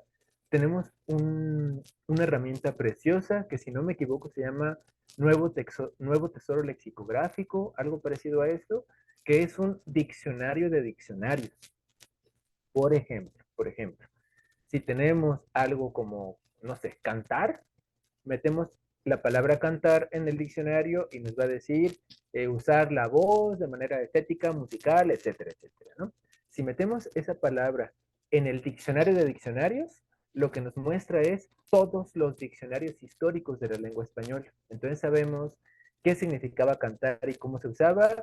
tenemos una herramienta preciosa que, si no me equivoco, se llama Nuevo Tesoro Lexicográfico, algo parecido a esto, que es un diccionario de diccionarios. Por ejemplo, si tenemos algo como, no sé, cantar, metemos la palabra cantar en el diccionario y nos va a decir usar la voz de manera estética, musical, etcétera, etcétera, ¿no? Si metemos esa palabra en el diccionario de diccionarios, lo que nos muestra es todos los diccionarios históricos de la lengua española. Entonces sabemos qué significaba cantar y cómo se usaba,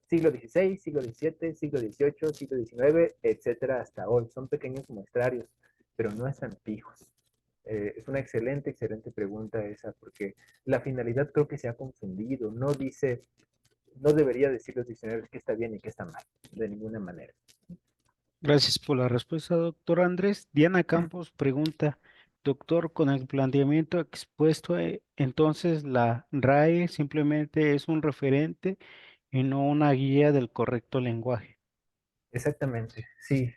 siglo XVI, siglo XVII, siglo XVIII, siglo XIX, etcétera, hasta hoy. Son pequeños muestrarios, pero no están fijos. Es una excelente, excelente pregunta esa, porque la finalidad creo que se ha confundido. No dice, no debería decir los diccionarios qué está bien y qué está mal, de ninguna manera. Gracias por la respuesta, doctor Andrés. Diana Campos pregunta, doctor, con el planteamiento expuesto, entonces la RAE simplemente es un referente y no una guía del correcto lenguaje. Exactamente, sí.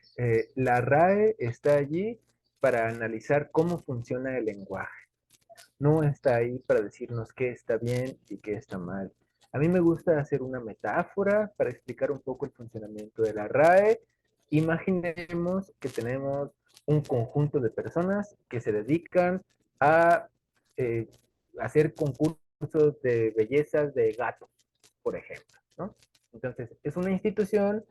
La RAE está allí para analizar cómo funciona el lenguaje. No está ahí para decirnos qué está bien y qué está mal. A mí me gusta hacer una metáfora para explicar un poco el funcionamiento de la RAE. Imaginemos que tenemos un conjunto de personas que se dedican a eh, hacer concursos de bellezas de gatos, por ejemplo, ¿no? Entonces, es una institución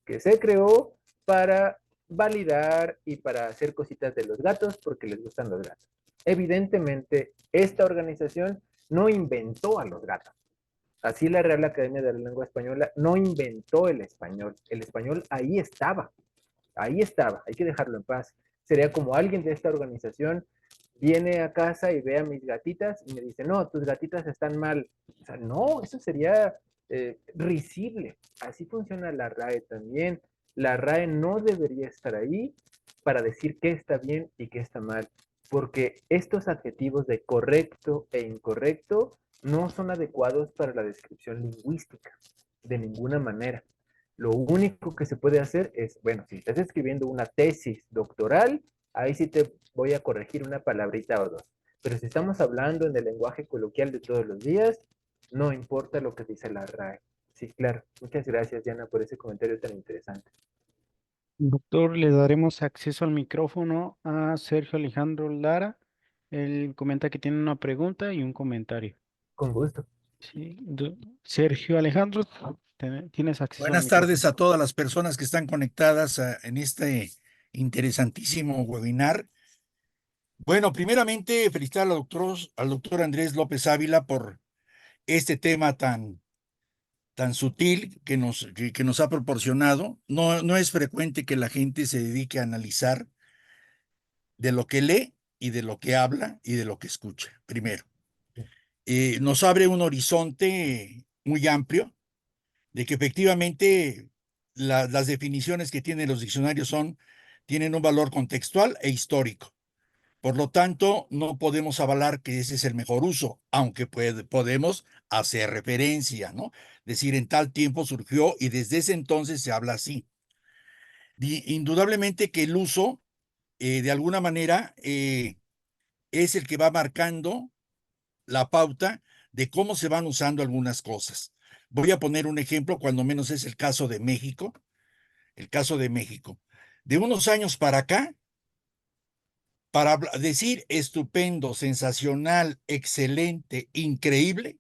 que se creó para validar y para hacer cositas de los gatos porque les gustan los gatos. Evidentemente, esta organización no inventó a los gatos. Así la Real Academia de la Lengua Española no inventó el español. El español ahí estaba, hay que dejarlo en paz. Sería como alguien de esta organización viene a casa y ve a mis gatitas y me dice, no, tus gatitas están mal. O sea, no, eso sería risible. Así funciona la RAE también. La RAE no debería estar ahí para decir qué está bien y qué está mal. porque estos adjetivos de correcto e incorrecto no son adecuados para la descripción lingüística, de ninguna manera. Lo único que se puede hacer es, bueno, si estás escribiendo una tesis doctoral, ahí sí te voy a corregir una palabrita o dos. Pero si estamos hablando en el lenguaje coloquial de todos los días, no importa lo que dice la RAE. Sí, claro. Muchas gracias, Diana, por ese comentario tan interesante. Doctor, le daremos acceso al micrófono a Sergio Alejandro Lara. Él comenta que tiene una pregunta y un comentario. Con gusto. Sí, Sergio Alejandro, tienes acceso al Buenas micrófono. tardes a todas las personas que están conectadas en este interesantísimo webinar. Bueno, primeramente felicitar al doctor Andrés López Ávila por este tema tan sutil que nos ha proporcionado. No es frecuente que la gente se dedique a analizar de lo que lee y de lo que habla y de lo que escucha, primero. Nos abre un horizonte muy amplio de que efectivamente las definiciones que tienen los diccionarios tienen un valor contextual e histórico. Por lo tanto, no podemos avalar que ese es el mejor uso, aunque podemos hacer referencia, ¿no? Decir, en tal tiempo surgió y desde ese entonces se habla así. Indudablemente que el uso, de alguna manera, es el que va marcando la pauta de cómo se van usando algunas cosas. Voy a poner un ejemplo, cuando menos es el caso de México. El caso de México. De unos años para acá, para decir estupendo, sensacional, excelente, increíble,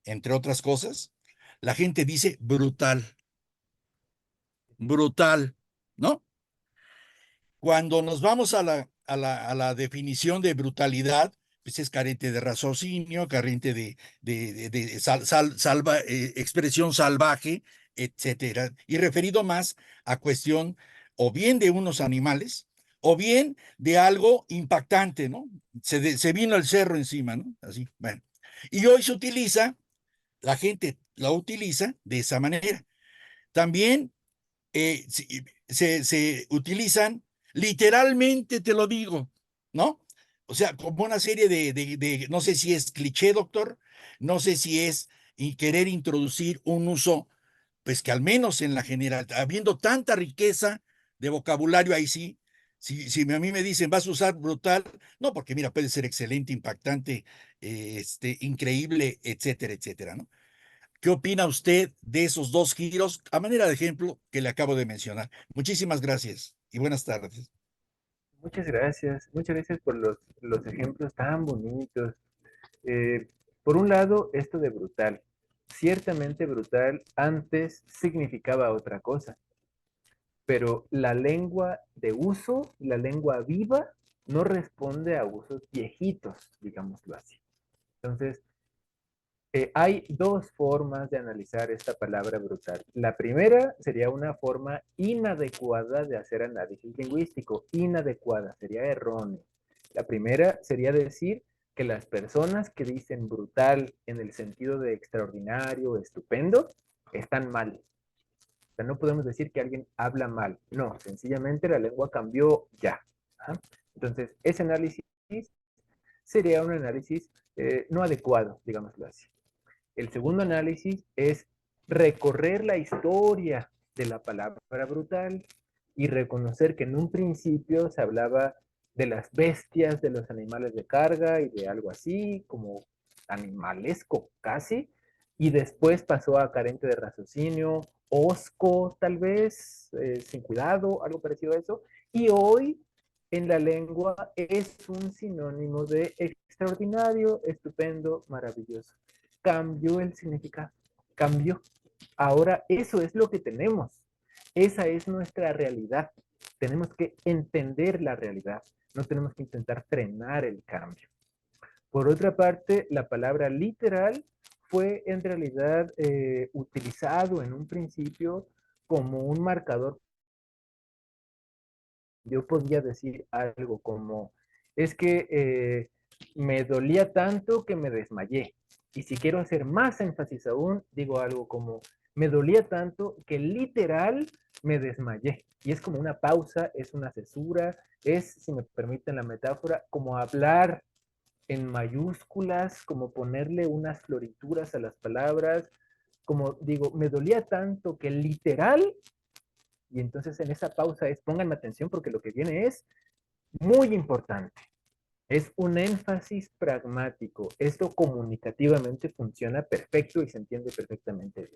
entre otras cosas, la gente dice brutal, brutal, ¿no? Cuando nos vamos a la definición de brutalidad, pues es carente de raciocinio, carente de expresión salvaje, etcétera. Y referido más a cuestión o bien de unos animales, o bien de algo impactante, ¿no? Se vino el cerro encima, ¿no? Así, bueno. Y hoy la gente la utiliza de esa manera. También se utilizan, literalmente te lo digo, ¿no? O sea, como una serie no sé si es cliché, doctor, no sé si es querer introducir un uso, pues que al menos en la general, habiendo tanta riqueza de vocabulario, ahí sí, si a mí me dicen, vas a usar brutal, no, porque mira, puede ser excelente, impactante, increíble, etcétera, etcétera, ¿no? ¿Qué opina usted de esos dos giros a manera de ejemplo que le acabo de mencionar? Muchísimas gracias y buenas tardes. Muchas gracias por los ejemplos tan bonitos. Eh, por un lado, esto de brutal. Ciertamente brutal antes significaba otra cosa, pero la lengua de uso, la lengua viva, no responde a usos viejitos, digámoslo así. Entonces, hay dos formas de analizar esta palabra brutal. La primera sería una forma inadecuada de hacer análisis lingüístico. Inadecuada, sería erróneo. La primera sería decir que las personas que dicen brutal en el sentido de extraordinario, estupendo, están mal. O sea, no podemos decir que alguien habla mal. No, sencillamente la lengua cambió ya. ¿Ah? Entonces, ese análisis sería un análisis no adecuado, digámoslo así. El segundo análisis es recorrer la historia de la palabra brutal y reconocer que en un principio se hablaba de las bestias, de los animales de carga y de algo así, como animalesco casi, y después pasó a carente de raciocinio, osco tal vez, sin cuidado, algo parecido a eso, y hoy en la lengua es un sinónimo de extraordinario, estupendo, maravilloso. Cambió el significado, cambió. Ahora eso es lo que tenemos. Esa es nuestra realidad. Tenemos que entender la realidad. No tenemos que intentar frenar el cambio. Por otra parte, la palabra literal fue en realidad utilizado en un principio como un marcador. Yo podía decir algo como, es que me dolía tanto que me desmayé. Y si quiero hacer más énfasis aún, digo algo como, me dolía tanto que literal me desmayé. Y es como una pausa, es una cesura, es, si me permiten la metáfora, como hablar en mayúsculas, como ponerle unas florituras a las palabras, como digo, me dolía tanto que literal, y entonces en esa pausa es, pónganme atención porque lo que viene es muy importante. Es un énfasis pragmático. Esto comunicativamente funciona perfecto y se entiende perfectamente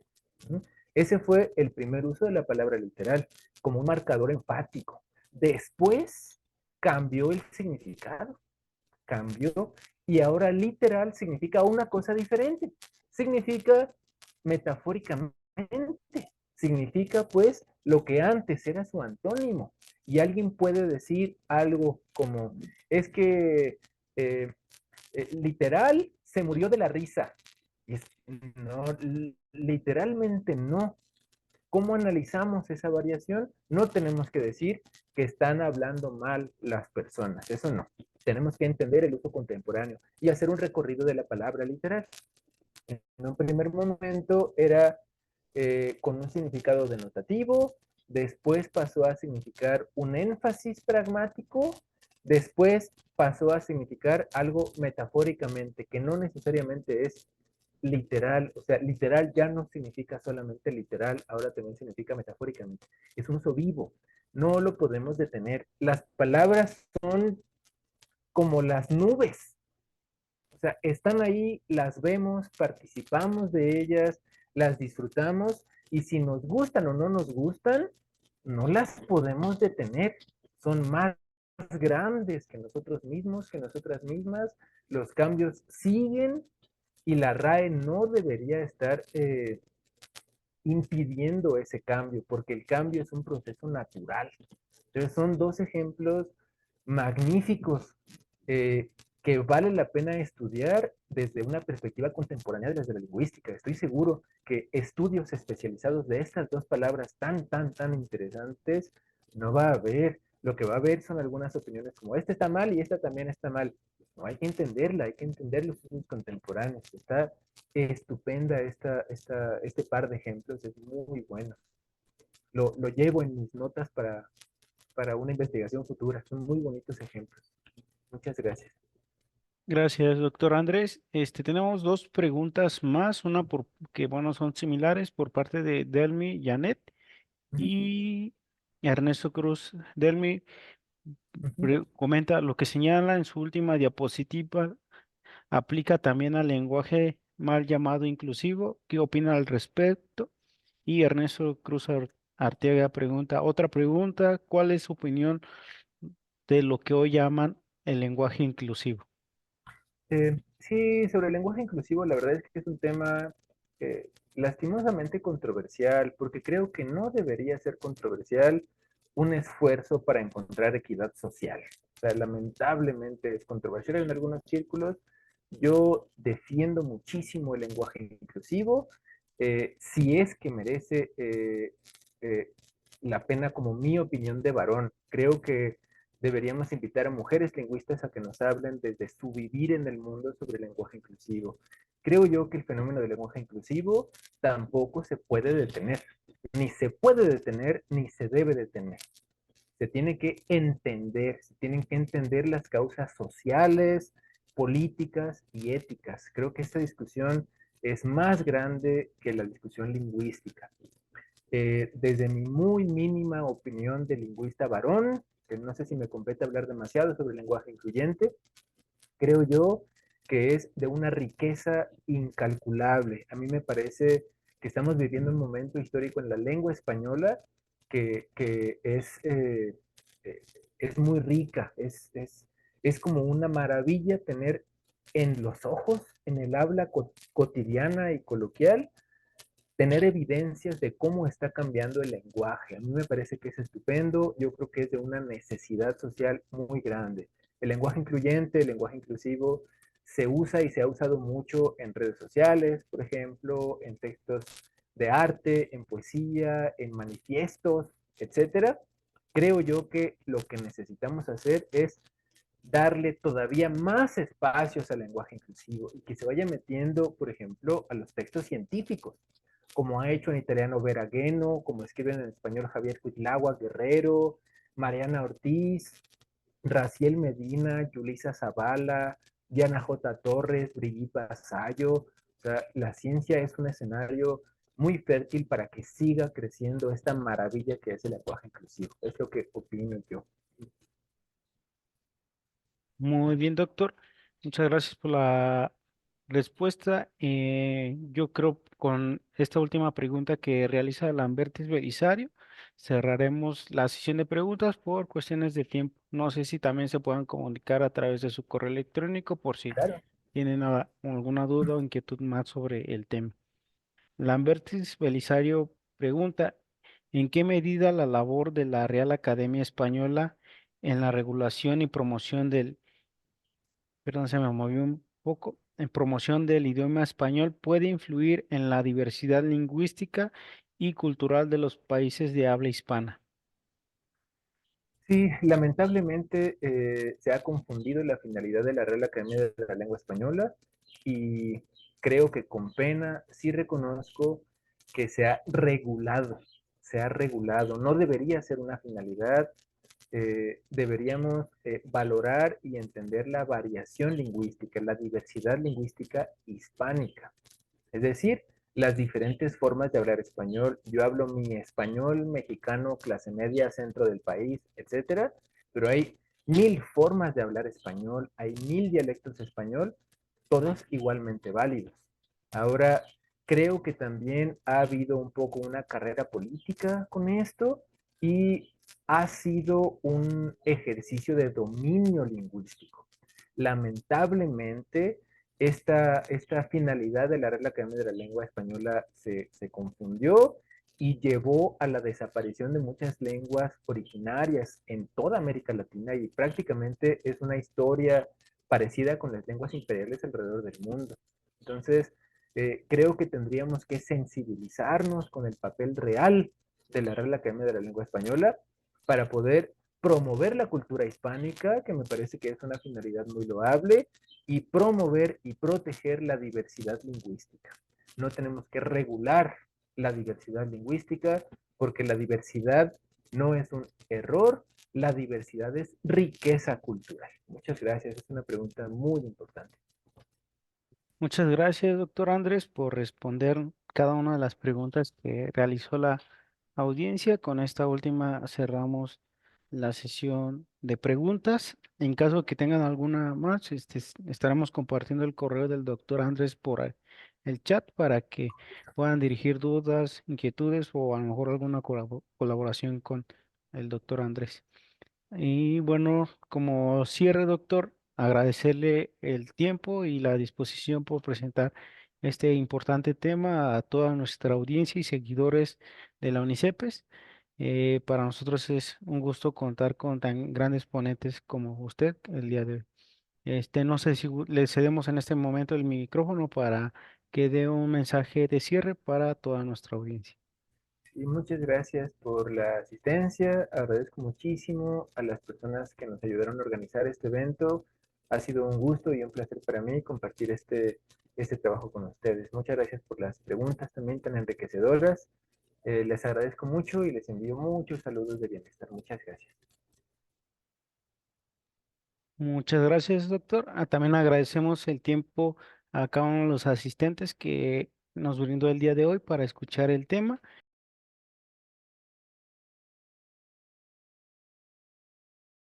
bien. Ese fue el primer uso de la palabra literal, como un marcador enfático. Después cambió el significado, cambió y ahora literal significa una cosa diferente. Significa metafóricamente, significa pues lo que antes era su antónimo. Y alguien puede decir algo como, es que literal se murió de la risa. Y es, no, literalmente no. ¿Cómo analizamos esa variación? No tenemos que decir que están hablando mal las personas, eso no. Tenemos que entender el uso contemporáneo y hacer un recorrido de la palabra literal. En un primer momento era con un significado denotativo, después pasó a significar un énfasis pragmático, después pasó a significar algo metafóricamente, que no necesariamente es literal, o sea, literal ya no significa solamente literal, ahora también significa metafóricamente. Es un uso vivo, no lo podemos detener. Las palabras son como las nubes, o sea, están ahí, las vemos, participamos de ellas, las disfrutamos y si nos gustan o no nos gustan, no las podemos detener. Son más grandes que nosotros mismos, que nosotras mismas. Los cambios siguen y la RAE no debería estar impidiendo ese cambio, porque el cambio es un proceso natural. Entonces son dos ejemplos magníficos eh, que vale la pena estudiar desde una perspectiva contemporánea desde la lingüística. Estoy seguro que estudios especializados de estas dos palabras tan interesantes no va a haber. Lo que va a haber son algunas opiniones como esta está mal y esta también está mal. No, hay que entenderla, hay que entender los estudios contemporáneos. Está estupenda este par de ejemplos, es muy bueno. Lo llevo en mis notas para una investigación futura. Son muy bonitos ejemplos. Muchas gracias. Gracias, doctor Andrés. Tenemos dos preguntas más, una que, bueno, son similares por parte de Delmi Janet Uh -huh. y Ernesto Cruz. Delmi Uh -huh. comenta lo que señala en su última diapositiva, aplica también al lenguaje mal llamado inclusivo. ¿Qué opina al respecto? Y Ernesto Cruz Arteaga pregunta, otra pregunta, ¿cuál es su opinión de lo que hoy llaman el lenguaje inclusivo? Sí, sobre el lenguaje inclusivo, la verdad es que es un tema lastimosamente controversial, porque creo que no debería ser controversial un esfuerzo para encontrar equidad social. O sea, lamentablemente es controversial en algunos círculos. Yo defiendo muchísimo el lenguaje inclusivo, si es que merece eh, la pena como mi opinión de varón. Creo que deberíamos invitar a mujeres lingüistas a que nos hablen desde su vivir en el mundo sobre el lenguaje inclusivo. Creo yo que el fenómeno del lenguaje inclusivo tampoco se puede detener. Ni se puede detener, ni se debe detener. Se tiene que entender, se tienen que entender las causas sociales, políticas y éticas. Creo que esta discusión es más grande que la discusión lingüística. Desde mi muy mínima opinión de lingüista varón, que no sé si me compete hablar demasiado sobre el lenguaje incluyente, creo yo que es de una riqueza incalculable. A mí me parece que estamos viviendo un momento histórico en la lengua española que eh, es muy rica, es como una maravilla tener en los ojos, en el habla cotidiana y coloquial, tener evidencias de cómo está cambiando el lenguaje. A mí me parece que es estupendo, yo creo que es de una necesidad social muy grande. El lenguaje incluyente, el lenguaje inclusivo, se usa y se ha usado mucho en redes sociales, por ejemplo, en textos de arte, en poesía, en manifiestos, etcétera. Creo yo que lo que necesitamos hacer es darle todavía más espacios al lenguaje inclusivo y que se vaya metiendo, por ejemplo, a los textos científicos, como ha hecho en italiano Veragueno, como escriben en español Javier Cuitlagua Guerrero, Mariana Ortiz, Raciel Medina, Yulisa Zavala, Diana J. Torres, Brigitte Basayo. O sea, la ciencia es un escenario muy fértil para que siga creciendo esta maravilla que es el lenguaje inclusivo. Es lo que opino yo. Muy bien, doctor. Muchas gracias por la respuesta. Yo creo con esta última pregunta que realiza Lambertis Belisario, cerraremos la sesión de preguntas por cuestiones de tiempo. No sé si también se puedan comunicar a través de su correo electrónico por si Claro. tienen alguna duda o inquietud más sobre el tema. Lambertis Belisario pregunta, ¿en qué medida la labor de la Real Academia Española en la regulación y promoción perdón, se me movió un poco, en promoción del idioma español puede influir en la diversidad lingüística y cultural de los países de habla hispana? Sí, lamentablemente se ha confundido la finalidad de la Real Academia de la Lengua Española y creo que con pena sí reconozco que se ha regulado, no debería ser una finalidad, deberíamos valorar y entender la variación lingüística, la diversidad lingüística hispánica. Es decir, las diferentes formas de hablar español. Yo hablo mi español mexicano, clase media, centro del país, etcétera, pero hay 1000 formas de hablar español, hay 1000 dialectos de español, todos igualmente válidos. Ahora, creo que también ha habido un poco una carrera política con esto y ha sido un ejercicio de dominio lingüístico. Lamentablemente, esta finalidad de la Real Academia de la Lengua Española se confundió y llevó a la desaparición de muchas lenguas originarias en toda América Latina y prácticamente es una historia parecida con las lenguas imperiales alrededor del mundo. Entonces, creo que tendríamos que sensibilizarnos con el papel real de la Real Academia de la Lengua Española para poder promover la cultura hispánica, que me parece que es una finalidad muy loable, y promover y proteger la diversidad lingüística. No tenemos que regular la diversidad lingüística porque la diversidad no es un error, la diversidad es riqueza cultural. Muchas gracias, es una pregunta muy importante. Muchas gracias, doctor Andrés, por responder cada una de las preguntas que realizó la audiencia. Con esta última cerramos la sesión de preguntas. En caso que tengan alguna más, estaremos compartiendo el correo del doctor Andrés por el chat para que puedan dirigir dudas, inquietudes o a lo mejor alguna colaboración con el doctor Andrés. Y bueno, como cierre, doctor, agradecerle el tiempo y la disposición por presentar este importante tema a toda nuestra audiencia y seguidores de la UNICEPES. Para nosotros es un gusto contar con tan grandes ponentes como usted el día de hoy. No sé si le cedemos en este momento el micrófono para que dé un mensaje de cierre para toda nuestra audiencia. Y muchas gracias por la asistencia. Agradezco muchísimo a las personas que nos ayudaron a organizar este evento. Ha sido un gusto y un placer para mí compartir este trabajo con ustedes. Muchas gracias por las preguntas también tan enriquecedoras. Les agradezco mucho y les envío muchos saludos de bienestar. Muchas gracias. Muchas gracias, doctor. También agradecemos el tiempo a cada uno de los asistentes que nos brindó el día de hoy para escuchar el tema.